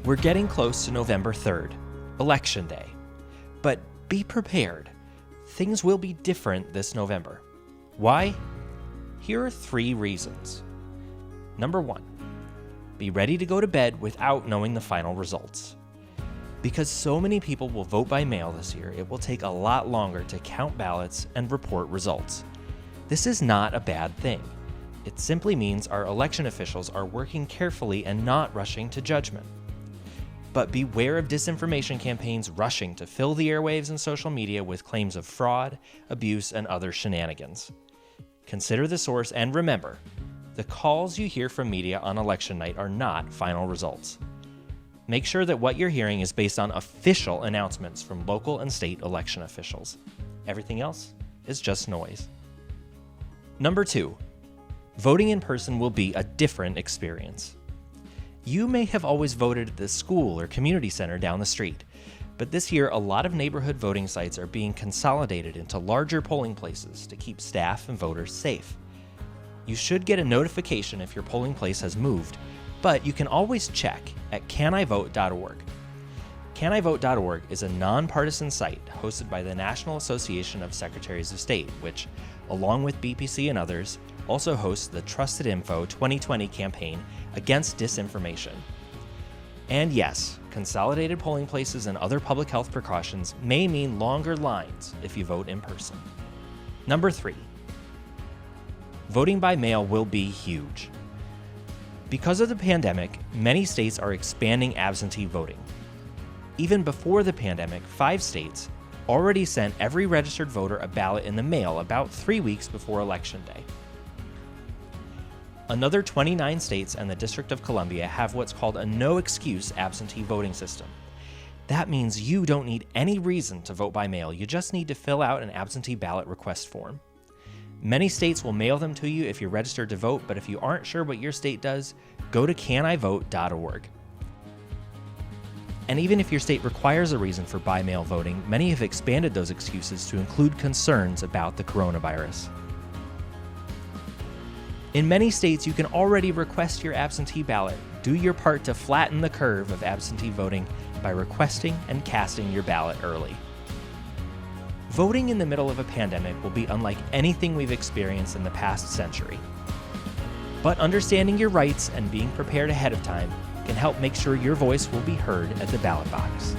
We're getting close to November 3rd, Election Day. But be prepared. Things will be different this November. Why? Here are 3 reasons. Number 1, be ready to go to bed without knowing the final results. Because so many people will vote by mail this year, it will take a lot longer to count ballots and report results. This is not a bad thing. It simply means our election officials are working carefully and not rushing to judgment. But beware of disinformation campaigns rushing to fill the airwaves and social media with claims of fraud, abuse, and other shenanigans. Consider the source and remember, the calls you hear from media on election night are not final results. Make sure that what you're hearing is based on official announcements from local and state election officials. Everything else is just noise. Number 2, voting in person will be a different experience. You may have always voted at the school or community center down the street, but this year a lot of neighborhood voting sites are being consolidated into larger polling places to keep staff and voters safe. You should get a notification if your polling place has moved, but you can always check at canivote.org. Canivote.org is a nonpartisan site hosted by the National Association of Secretaries of State, which, along with BPC and others, also hosts the Trusted Info 2020 campaign against disinformation. And yes, consolidated polling places and other public health precautions may mean longer lines if you vote in person. Number 3, voting by mail will be huge. Because of the pandemic, many states are expanding absentee voting. Even before the pandemic, 5 states already sent every registered voter a ballot in the mail about 3 weeks before Election Day. Another 29 states and the District of Columbia have what's called a no-excuse absentee voting system. That means you don't need any reason to vote by mail, you just need to fill out an absentee ballot request form. Many states will mail them to you if you're registered to vote, but if you aren't sure what your state does, go to canivote.org. And even if your state requires a reason for by-mail voting, many have expanded those excuses to include concerns about the coronavirus. In many states, you can already request your absentee ballot. Do your part to flatten the curve of absentee voting by requesting and casting your ballot early. Voting in the middle of a pandemic will be unlike anything we've experienced in the past century. But understanding your rights and being prepared ahead of time can help make sure your voice will be heard at the ballot box.